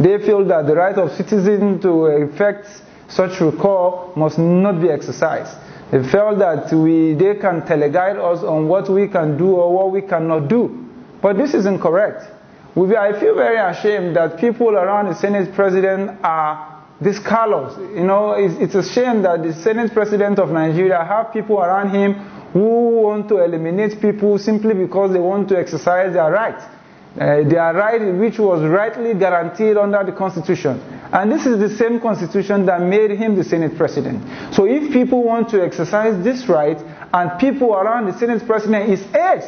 They feel that the right of citizens to effect such recall must not be exercised. They felt that they can teleguide us on what we can do or what we cannot do. But this is incorrect. I feel very ashamed that people around the Senate President are this callous. You know, it's a shame that the Senate President of Nigeria have people around him who want to eliminate people simply because they want to exercise their right. Their right which was rightly guaranteed under the Constitution. And this is the same Constitution that made him the Senate President. So if people want to exercise this right, and people around the Senate President, his aides,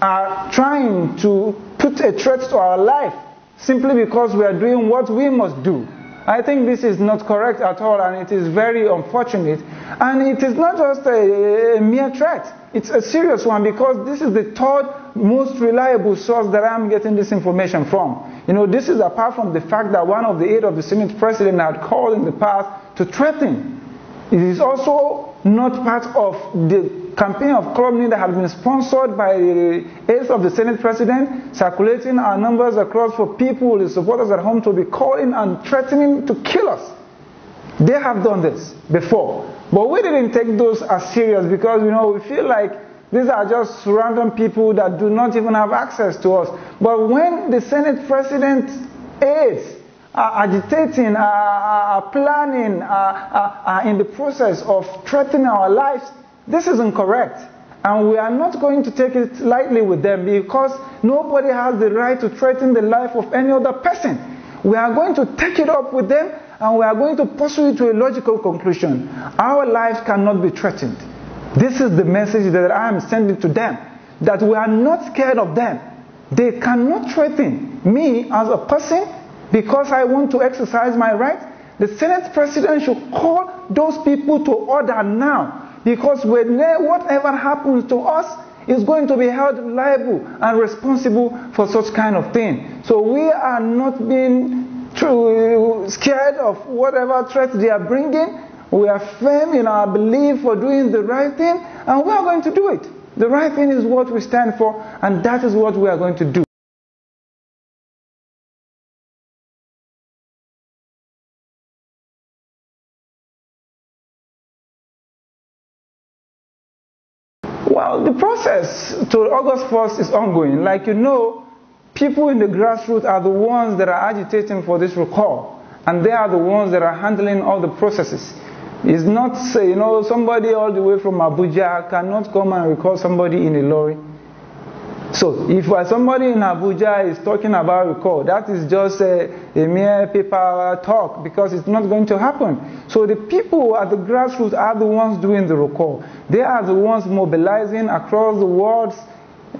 are trying to put a threat to our life simply because we are doing what we must do, I think this is not correct at all, and it is very unfortunate. And it is not just a mere threat. It's a serious one, because this is the third most reliable source that I'm getting this information from. You know, this is apart from the fact that one of the aides of the Senate President had called in the past to threaten. It is also not part of the campaign of calumny that has been sponsored by the aides of the Senate President, circulating our numbers across for people, the supporters at home, to be calling and threatening to kill us. They have done this before. But we didn't take those as serious because, you know, we feel like these are just random people that do not even have access to us. But when the Senate President aides are agitating, are planning, are in the process of threatening our lives, this is incorrect. And we are not going to take it lightly with them, because nobody has the right to threaten the life of any other person. We are going to take it up with them, and we are going to pursue it to a logical conclusion. Our lives cannot be threatened. This is the message that I am sending to them, that we are not scared of them. They cannot threaten me as a person because I want to exercise my right. The Senate President should call those people to order now, because whatever happens to us is going to be held liable and responsible for such kind of thing. So we are not being scared of whatever threats they are bringing. We are firm in our belief for doing the right thing, and we are going to do it. The right thing is what we stand for, and that is what we are going to do. Well, the process to August 1st is ongoing. Like you know, people in the grassroots are the ones that are agitating for this recall, and they are the ones that are handling all the processes. It's not, you know, somebody all the way from Abuja cannot come and recall somebody in a lorry. So if somebody in Abuja is talking about recall, that is just a mere paper talk, because it's not going to happen. So the people at the grassroots are the ones doing the recall. They are the ones mobilizing across the wards,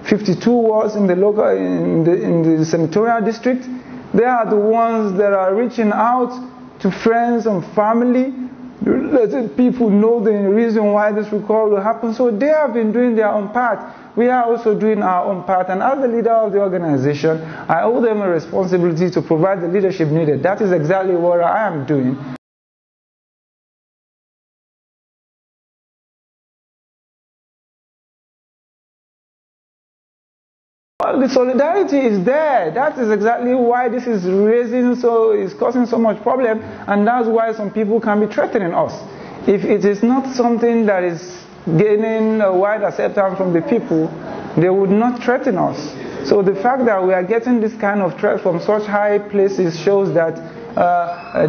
52 wards in the local, in the senatorial district. They are the ones that are reaching out to friends and family, letting people know the reason why this recall will happen. So they have been doing their own part. We are also doing our own part, and as the leader of the organization, I owe them a responsibility to provide the leadership needed. That is exactly what I am doing. Well, the solidarity is there. That is exactly why this is causing so much problem, and that's why some people can be threatening us. If it is not something that is gaining a wide acceptance from the people, they would not threaten us. So the fact that we are getting this kind of threat from such high places shows that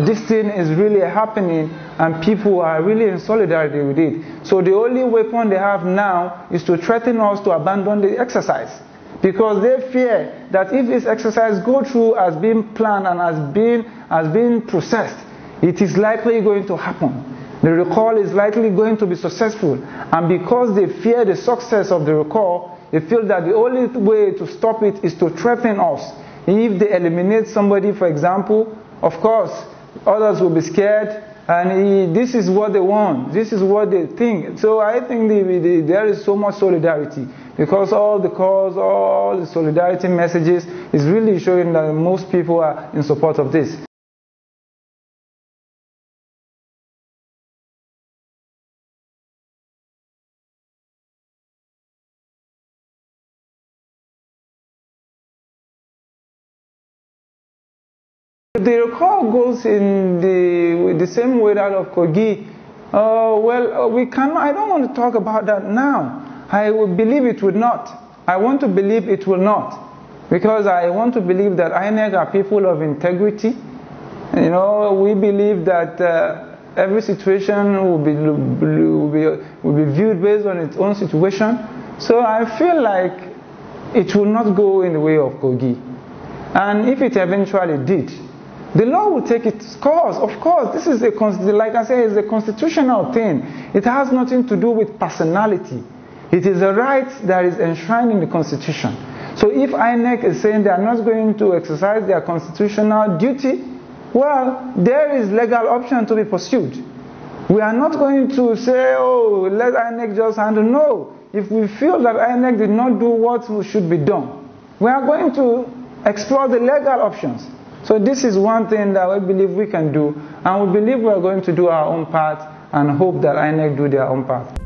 this thing is really happening, and people are really in solidarity with it. So the only weapon they have now is to threaten us to abandon the exercise, because they fear that if this exercise goes through as being planned and as being processed, it is likely going to happen. The recall is likely going to be successful, and because they fear the success of the recall, they feel that the only way to stop it is to threaten us. If they eliminate somebody, for example, of course, others will be scared, and this is what they want, this is what they think. So I think there is so much solidarity, because all the calls, all the solidarity messages is really showing that most people are in support of this. The recall goes in the same way that of Kogi. I don't want to talk about that now. I will believe it would not. I want to believe it will not. Because I want to believe that INEC are people of integrity. You know, we believe that every situation will be viewed based on its own situation. So I feel like it will not go in the way of Kogi. And if it eventually did, the law will take its course. Of course, this is like I say, it's a constitutional thing. It has nothing to do with personality. It is a right that is enshrined in the Constitution. So if INEC is saying they are not going to exercise their constitutional duty, well, there is legal option to be pursued. We are not going to say, oh, let INEC just handle. No. If we feel that INEC did not do what should be done, we are going to explore the legal options. So this is one thing that we believe we can do, and we believe we are going to do our own part and hope that INEC do their own part.